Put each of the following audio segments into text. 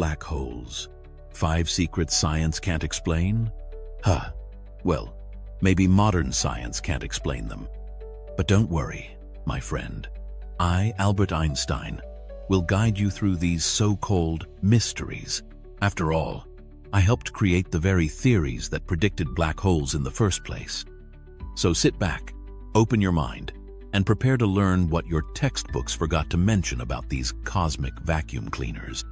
black holes. 5 secrets science can't explain? Well, maybe modern science can't explain them. But don't worry, my friend. I, Albert Einstein, will guide you through these so-called mysteries. After all, I helped create the very theories that predicted black holes in the first place. So sit back, open your mind, and prepare to learn what your textbooks forgot to mention about these cosmic vacuum cleaners.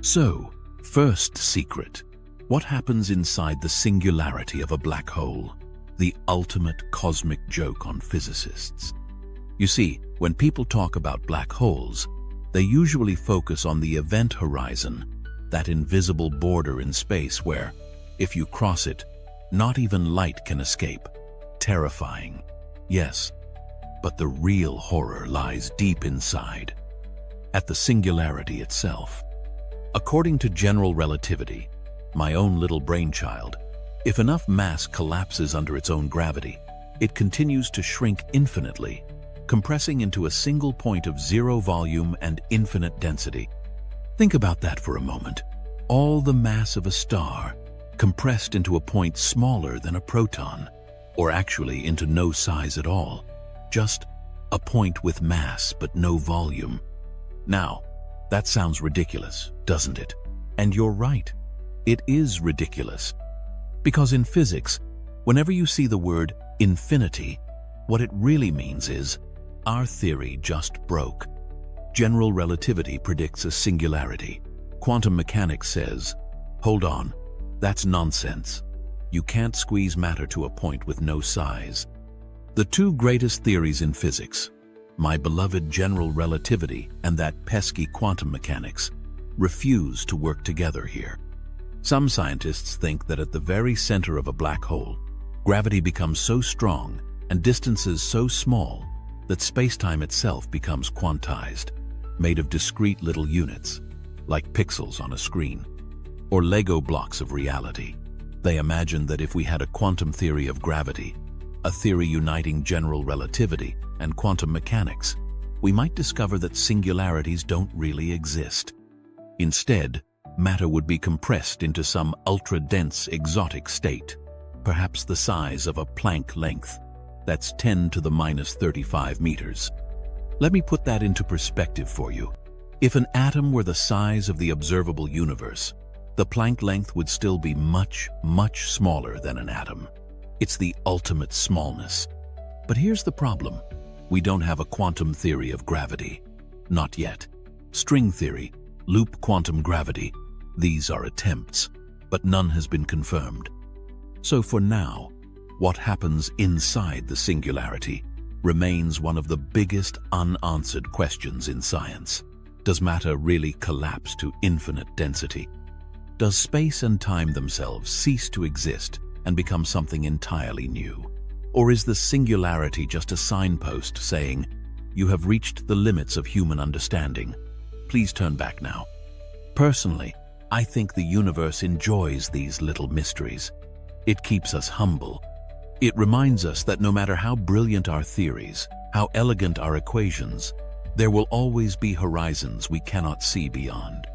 So, first secret. What happens inside the singularity of a black hole? The ultimate cosmic joke on physicists. You see, when people talk about black holes, they usually focus on the event horizon, that invisible border in space where, if you cross it, not even light can escape. Terrifying. Yes, but the real horror lies deep inside, at the singularity itself. According to general relativity, my own little brainchild, if enough mass collapses under its own gravity, it continues to shrink infinitely, compressing into a single point of zero volume and infinite density. Think about that for a moment. All the mass of a star compressed into a point smaller than a proton, or actually into no size at all. Just a point with mass but no volume. Now, that sounds ridiculous, doesn't it? And you're right. It is ridiculous. Because in physics, whenever you see the word infinity, what it really means is, our theory just broke. General relativity predicts a singularity. Quantum mechanics says, hold on, that's nonsense. You can't squeeze matter to a point with no size. The two greatest theories in physics, my beloved general relativity and that pesky quantum mechanics, refuse to work together here. Some scientists think that at the very center of a black hole, gravity becomes so strong and distances so small that space-time itself becomes quantized, made of discrete little units, like pixels on a screen, or Lego blocks of reality. They imagine that if we had a quantum theory of gravity, a theory uniting general relativity and quantum mechanics, we might discover that singularities don't really exist. Instead, matter would be compressed into some ultra-dense exotic state, perhaps the size of a Planck length. That's 10 to the minus 35 meters. Let me put that into perspective for you. If an atom were the size of the observable universe, the Planck length would still be much, much smaller than an atom. It's the ultimate smallness. But here's the problem. We don't have a quantum theory of gravity. Not yet. String theory, loop quantum gravity, these are attempts, but none has been confirmed. So for now, what happens inside the singularity remains one of the biggest unanswered questions in science. Does matter really collapse to infinite density? Does space and time themselves cease to exist and become something entirely new? Or is the singularity just a signpost saying, you have reached the limits of human understanding? Please turn back now. Personally, I think the universe enjoys these little mysteries. It keeps us humble. It reminds us that no matter how brilliant our theories, how elegant our equations, there will always be horizons we cannot see beyond.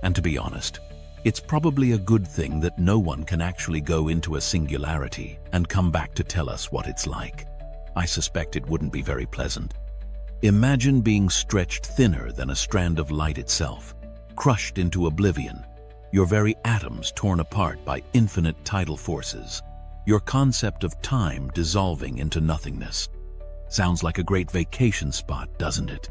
And to be honest, it's probably a good thing that no one can actually go into a singularity and come back to tell us what it's like. I suspect it wouldn't be very pleasant. Imagine being stretched thinner than a strand of light itself, crushed into oblivion, your very atoms torn apart by infinite tidal forces, your concept of time dissolving into nothingness. Sounds like a great vacation spot, doesn't it?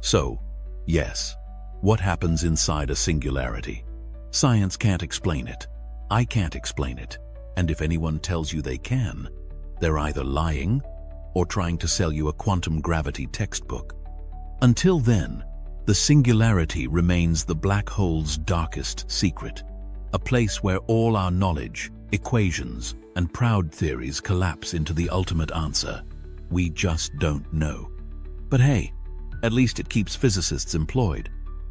So, yes, what happens inside a singularity? Science can't explain it. I can't explain it. And if anyone tells you they can, they're either lying or trying to sell you a quantum gravity textbook. Until then, the singularity remains the black hole's darkest secret, a place where all our knowledge, equations, and proud theories collapse into the ultimate answer. We just don't know. But hey, at least it keeps physicists employed,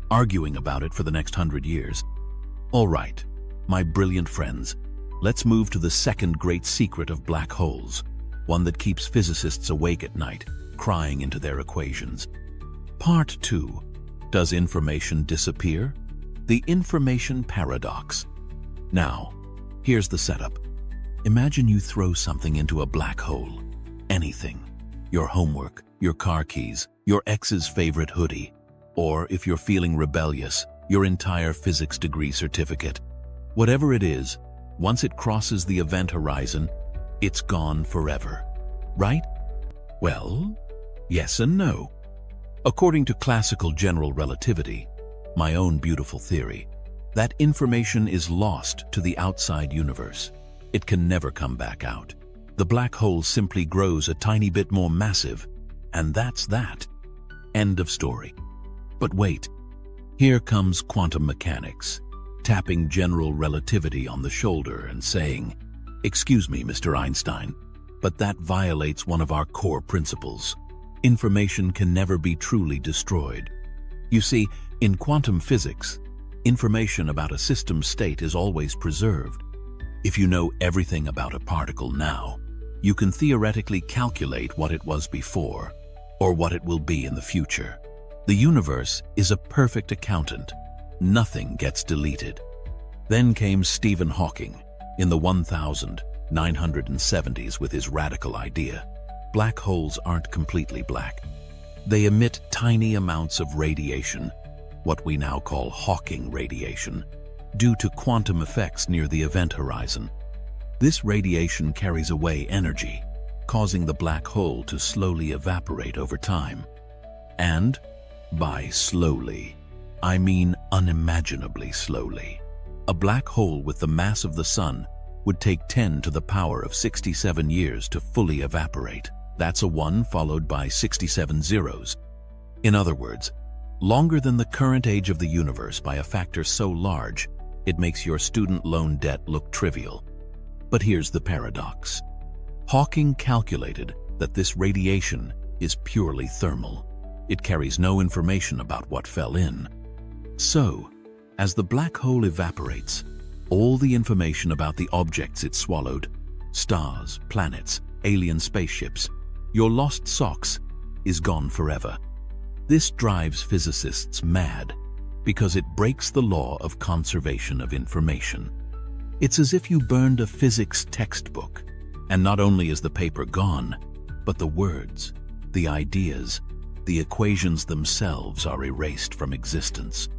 arguing about it for the next 100 years. All right, my brilliant friends, let's move to the second great secret of black holes, one that keeps physicists awake at night, crying into their equations. Part 2. Does information disappear? the information paradox. Now, here's the setup. Imagine you throw something into a black hole. Anything. Your homework, your car keys, your ex's favorite hoodie, or if you're feeling rebellious, your entire physics degree certificate. Whatever it is, once it crosses the event horizon, it's gone forever. Right? Well, yes and no. According to classical general relativity, my own beautiful theory, that information is lost to the outside universe. It can never come back out. The black hole simply grows a tiny bit more massive, and that's that. End of story. But wait, here comes quantum mechanics, tapping general relativity on the shoulder and saying, "Excuse me, Mr. Einstein, but that violates one of our core principles. Information can never be truly destroyed." You see, in quantum physics, information about a system's state is always preserved. If you know everything about a particle now, you can theoretically calculate what it was before, or what it will be in the future. The universe is a perfect accountant. Nothing gets deleted. Then came Stephen Hawking in the 1970s with his radical idea. Black holes aren't completely black. They emit tiny amounts of radiation, what we now call Hawking radiation, due to quantum effects near the event horizon. This radiation carries away energy, causing the black hole to slowly evaporate over time. And by slowly, I mean unimaginably slowly. A black hole with the mass of the sun would take 10 to the power of 67 years to fully evaporate. That's a 1 followed by 67 zeros. In other words, longer than the current age of the universe by a factor so large, it makes your student loan debt look trivial. But here's the paradox. Hawking calculated that this radiation is purely thermal. It carries no information about what fell in. So, as the black hole evaporates, all the information about the objects it swallowed, stars, planets, alien spaceships, your lost socks, is gone forever. This drives physicists mad because it breaks the law of conservation of information. It's as if you burned a physics textbook, and not only is the paper gone, but the words, the ideas, the equations themselves are erased from existence.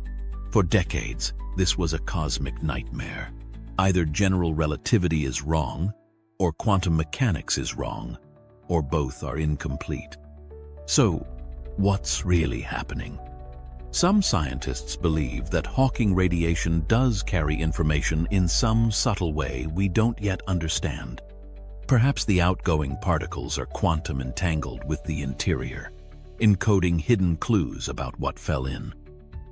For decades, this was a cosmic nightmare. Either general relativity is wrong, or quantum mechanics is wrong, or both are incomplete. So, what's really happening? Some scientists believe that Hawking radiation does carry information in some subtle way we don't yet understand. Perhaps the outgoing particles are quantum entangled with the interior, encoding hidden clues about what fell in.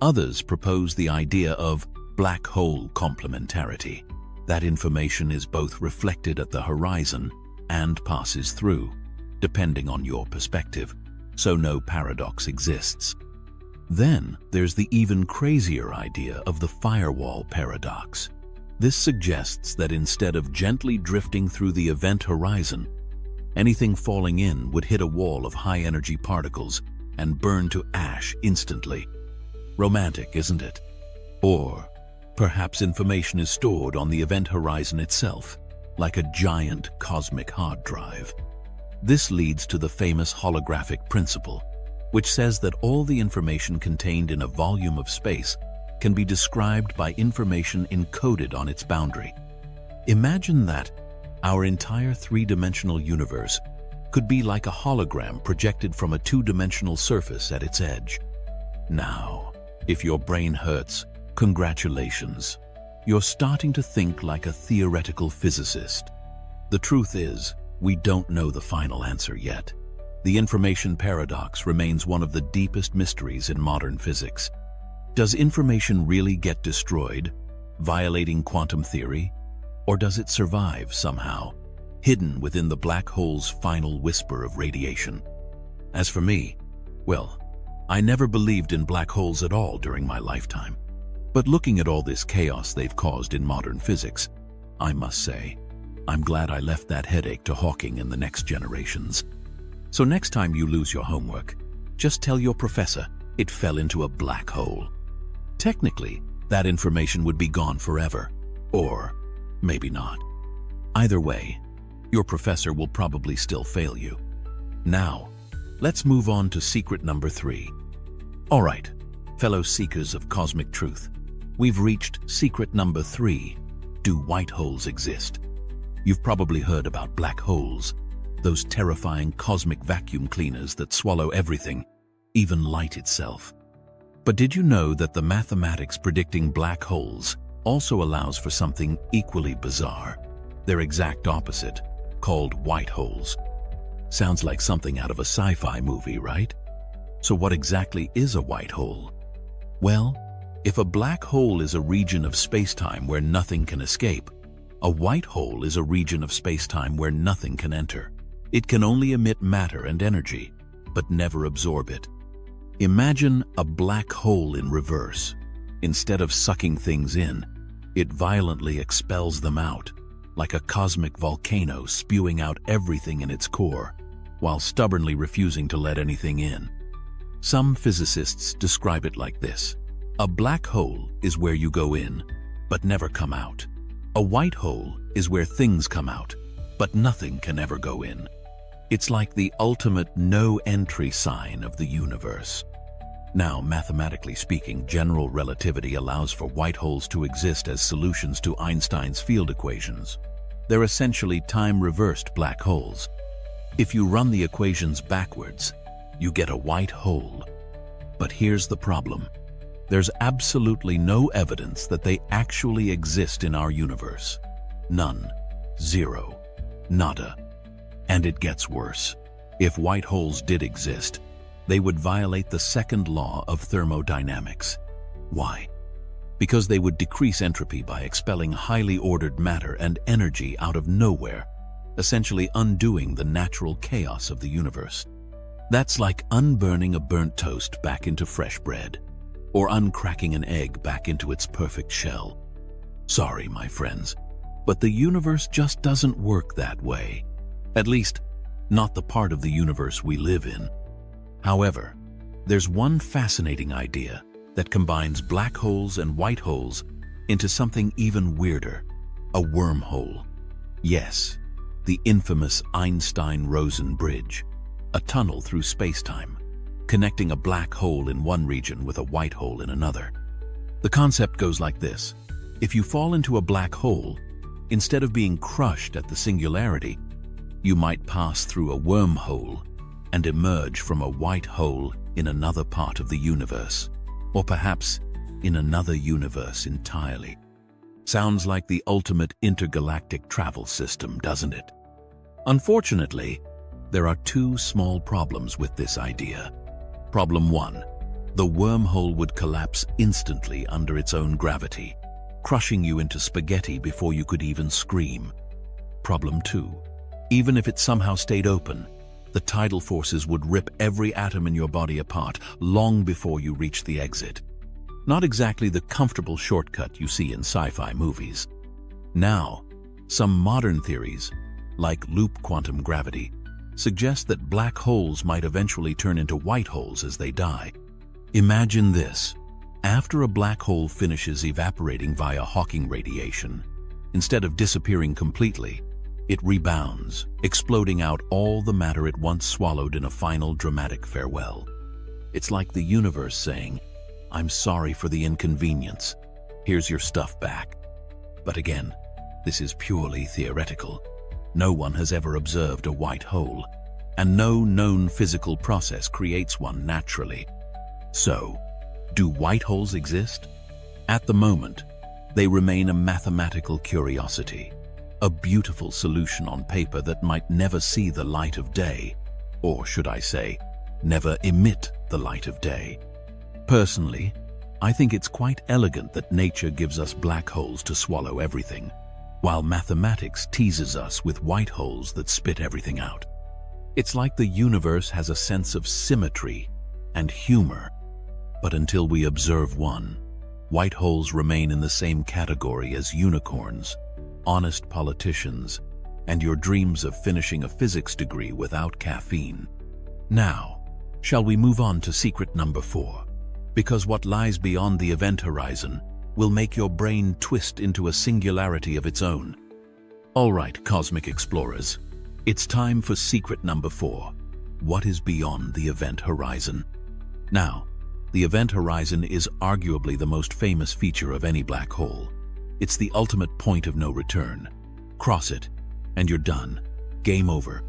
Others propose the idea of black hole complementarity. That information is both reflected at the horizon and passes through, depending on your perspective, so no paradox exists. Then there's the even crazier idea of the firewall paradox. This suggests that instead of gently drifting through the event horizon, anything falling in would hit a wall of high-energy particles and burn to ash instantly. Romantic, isn't it? Or perhaps information is stored on the event horizon itself, like a giant cosmic hard drive. This leads to the famous holographic principle, which says that all the information contained in a volume of space can be described by information encoded on its boundary. Imagine that our entire three-dimensional universe could be like a hologram projected from a two-dimensional surface at its edge. Now, if your brain hurts, congratulations. You're starting to think like a theoretical physicist. The truth is, we don't know the final answer yet. The information paradox remains one of the deepest mysteries in modern physics. Does information really get destroyed, violating quantum theory? Or does it survive somehow, hidden within the black hole's final whisper of radiation? As for me, well, I never believed in black holes at all during my lifetime. But looking at all this chaos they've caused in modern physics, I must say, I'm glad I left that headache to Hawking and the next generations. So next time you lose your homework, just tell your professor it fell into a black hole. Technically, that information would be gone forever. Or maybe not. Either way, your professor will probably still fail you. Now, let's move on to secret number 3. All right, fellow seekers of cosmic truth, we've reached secret number 3. Do white holes exist? You've probably heard about black holes, those terrifying cosmic vacuum cleaners that swallow everything, even light itself. But did you know that the mathematics predicting black holes also allows for something equally bizarre? Their exact opposite, called white holes. Sounds like something out of a sci-fi movie, right? So what exactly is a white hole? Well, if a black hole is a region of space-time where nothing can escape, a white hole is a region of space-time where nothing can enter. It can only emit matter and energy, but never absorb it. Imagine a black hole in reverse. Instead of sucking things in, it violently expels them out, like a cosmic volcano spewing out everything in its core, while stubbornly refusing to let anything in. Some physicists describe it like this: a black hole is where you go in, but never come out. A white hole is where things come out, but nothing can ever go in. It's like the ultimate no-entry sign of the universe. Now, mathematically speaking, general relativity allows for white holes to exist as solutions to Einstein's field equations. They're essentially time-reversed black holes. If you run the equations backwards, you get a white hole. But here's the problem. There's absolutely no evidence that they actually exist in our universe. None. Zero. Nada. And it gets worse. If white holes did exist, they would violate the second law of thermodynamics. Why? Because they would decrease entropy by expelling highly ordered matter and energy out of nowhere, essentially undoing the natural chaos of the universe. That's like unburning a burnt toast back into fresh bread, or uncracking an egg back into its perfect shell. Sorry, my friends, but the universe just doesn't work that way. At least, not the part of the universe we live in. However, there's one fascinating idea that combines black holes and white holes into something even weirder: a wormhole. Yes, the infamous Einstein-Rosen bridge, a tunnel through space-time, connecting a black hole in one region with a white hole in another. The concept goes like this: if you fall into a black hole, instead of being crushed at the singularity, you might pass through a wormhole and emerge from a white hole in another part of the universe, or perhaps in another universe entirely. Sounds like the ultimate intergalactic travel system, doesn't it? Unfortunately, there are two small problems with this idea. Problem 1. The wormhole would collapse instantly under its own gravity, crushing you into spaghetti before you could even scream. Problem 2. Even if it somehow stayed open, the tidal forces would rip every atom in your body apart long before you reach the exit. Not exactly the comfortable shortcut you see in sci-fi movies. Now, some modern theories, like loop quantum gravity, suggest that black holes might eventually turn into white holes as they die. Imagine this. After a black hole finishes evaporating via Hawking radiation, instead of disappearing completely, it rebounds, exploding out all the matter it once swallowed in a final dramatic farewell. It's like the universe saying, "I'm sorry for the inconvenience. Here's your stuff back." But again, this is purely theoretical. No one has ever observed a white hole, and no known physical process creates one naturally. So, do white holes exist? At the moment, they remain a mathematical curiosity, a beautiful solution on paper that might never see the light of day, or should I say, never emit the light of day. Personally, I think it's quite elegant that nature gives us black holes to swallow everything, while mathematics teases us with white holes that spit everything out. It's like the universe has a sense of symmetry and humor. But until we observe one, white holes remain in the same category as unicorns, honest politicians, and your dreams of finishing a physics degree without caffeine. Now, shall we move on to secret number 4? Because what lies beyond the event horizon will make your brain twist into a singularity of its own. All right, cosmic explorers, it's time for secret number 4. What is beyond the event horizon? Now, the event horizon is arguably the most famous feature of any black hole. It's the ultimate point of no return. Cross it, and you're done. Game over.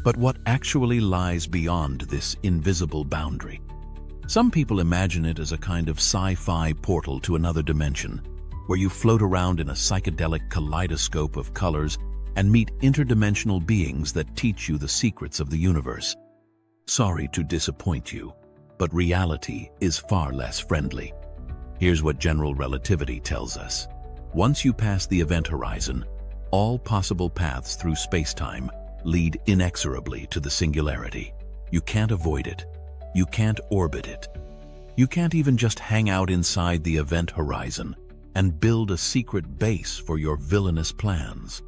But what actually lies beyond this invisible boundary? Some people imagine it as a kind of sci-fi portal to another dimension, where you float around in a psychedelic kaleidoscope of colors and meet interdimensional beings that teach you the secrets of the universe. Sorry to disappoint you, but reality is far less friendly. Here's what general relativity tells us. Once you pass the event horizon, all possible paths through space-time lead inexorably to the singularity. You can't avoid it. You can't orbit it. You can't even just hang out inside the event horizon and build a secret base for your villainous plans.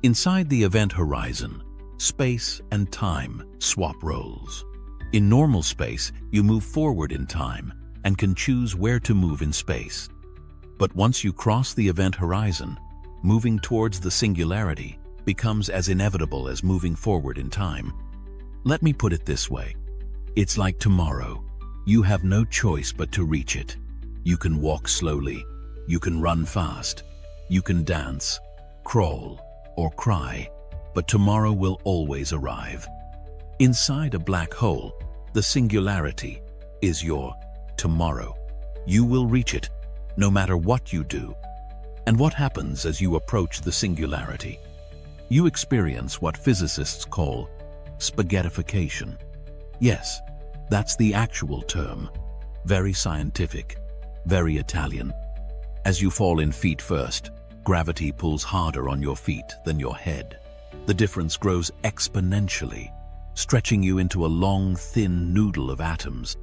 Inside the event horizon, space and time swap roles. In normal space, you move forward in time and can choose where to move in space. But once you cross the event horizon, moving towards the singularity becomes as inevitable as moving forward in time. Let me put it this way. It's like tomorrow. You have no choice but to reach it. You can walk slowly. You can run fast. You can dance, crawl, or cry. But tomorrow will always arrive. Inside a black hole, the singularity is your tomorrow. You will reach it, no matter what you do. And what happens as you approach the singularity? You experience what physicists call spaghettification. Yes, that's the actual term. Very scientific, very Italian. As you fall in feet first, gravity pulls harder on your feet than your head. The difference grows exponentially, stretching you into a long, thin noodle of atoms.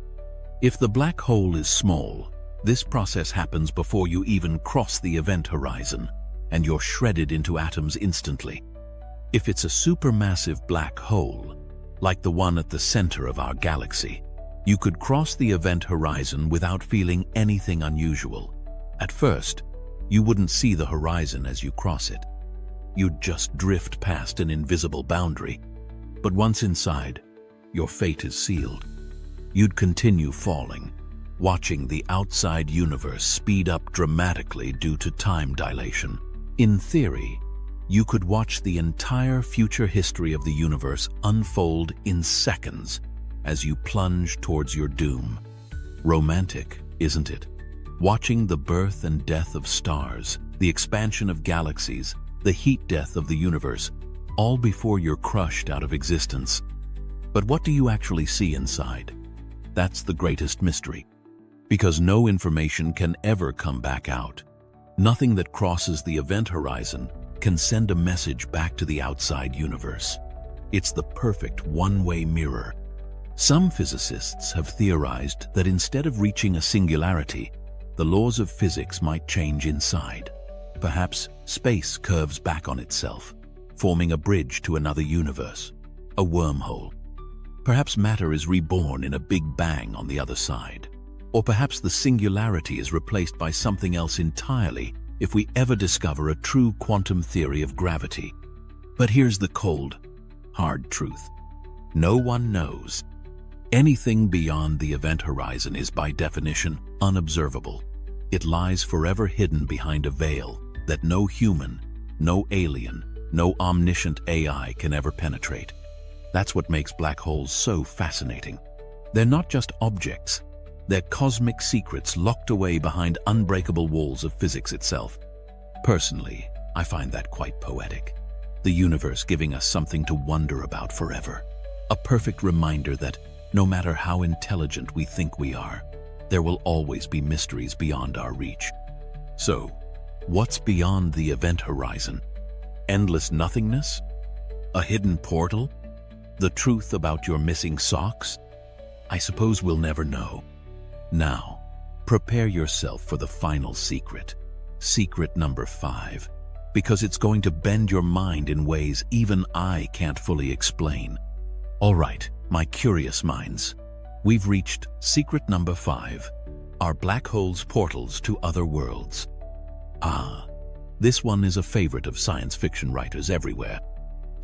If the black hole is small, this process happens before you even cross the event horizon, and you're shredded into atoms instantly. If it's a supermassive black hole, like the one at the center of our galaxy, you could cross the event horizon without feeling anything unusual. At first, you wouldn't see the horizon as you cross it. You'd just drift past an invisible boundary. But once inside, your fate is sealed. You'd continue falling, watching the outside universe speed up dramatically due to time dilation. In theory, you could watch the entire future history of the universe unfold in seconds as you plunge towards your doom. Romantic, isn't it? Watching the birth and death of stars, the expansion of galaxies, the heat death of the universe, all before you're crushed out of existence. But what do you actually see inside? That's the greatest mystery. Because no information can ever come back out. Nothing that crosses the event horizon can send a message back to the outside universe. It's the perfect one-way mirror. Some physicists have theorized that instead of reaching a singularity, the laws of physics might change inside. Perhaps space curves back on itself, forming a bridge to another universe, a wormhole. Perhaps matter is reborn in a big bang on the other side. Or perhaps the singularity is replaced by something else entirely if we ever discover a true quantum theory of gravity. But here's the cold, hard truth. No one knows. Anything beyond the event horizon is by definition unobservable. It lies forever hidden behind a veil that no human, no alien, no omniscient AI can ever penetrate. That's what makes black holes so fascinating. They're not just objects. They're cosmic secrets locked away behind unbreakable walls of physics itself. Personally, I find that quite poetic. The universe giving us something to wonder about forever. A perfect reminder that no matter how intelligent we think we are, there will always be mysteries beyond our reach. So, what's beyond the event horizon? Endless nothingness? A hidden portal? The truth about your missing socks? I suppose we'll never know. Now, prepare yourself for the final secret. Secret number 5. Because it's going to bend your mind in ways even I can't fully explain. All right, my curious minds. We've reached secret number 5. Are black holes portals to other worlds? Ah, this one is a favorite of science fiction writers everywhere.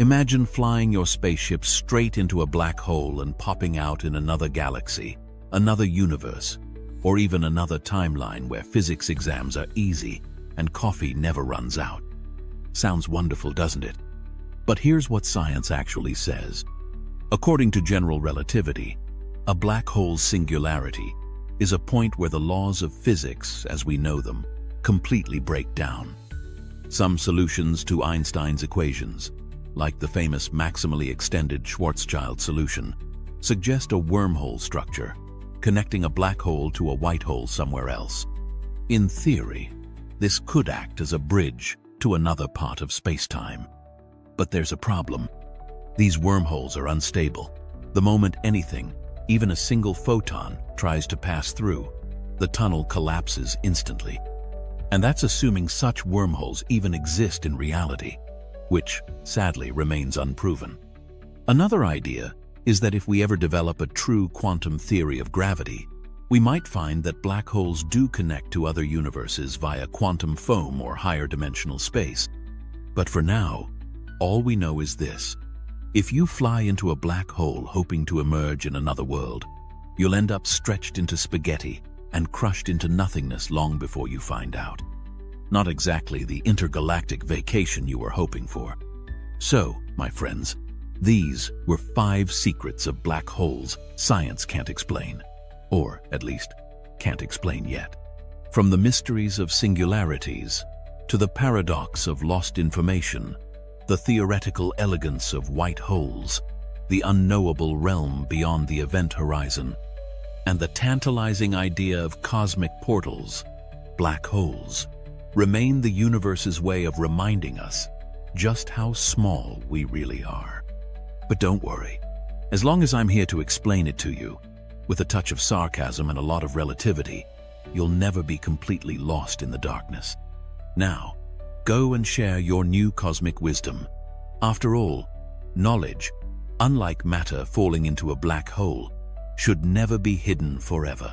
Imagine flying your spaceship straight into a black hole and popping out in another galaxy, another universe, or even another timeline where physics exams are easy and coffee never runs out. Sounds wonderful, doesn't it? But here's what science actually says. According to general relativity, a black hole's singularity is a point where the laws of physics, as we know them, completely break down. Some solutions to Einstein's equations, like the famous maximally extended Schwarzschild solution, suggest a wormhole structure, connecting a black hole to a white hole somewhere else. In theory, this could act as a bridge to another part of space-time. But there's a problem. These wormholes are unstable. The moment anything, even a single photon, tries to pass through, the tunnel collapses instantly. And that's assuming such wormholes even exist in reality, which, sadly, remains unproven. Another idea is that if we ever develop a true quantum theory of gravity, we might find that black holes do connect to other universes via quantum foam or higher dimensional space. But for now, all we know is this. If you fly into a black hole hoping to emerge in another world, you'll end up stretched into spaghetti and crushed into nothingness long before you find out. Not exactly the intergalactic vacation you were hoping for. So, my friends, these were 5 secrets of black holes science can't explain. Or, at least, can't explain yet. From the mysteries of singularities, to the paradox of lost information, the theoretical elegance of white holes, the unknowable realm beyond the event horizon, and the tantalizing idea of cosmic portals, black holes, remain the universe's way of reminding us just how small we really are. But don't worry. As long as I'm here to explain it to you, with a touch of sarcasm and a lot of relativity, you'll never be completely lost in the darkness. Now, go and share your new cosmic wisdom. After all, knowledge, unlike matter falling into a black hole, should never be hidden forever.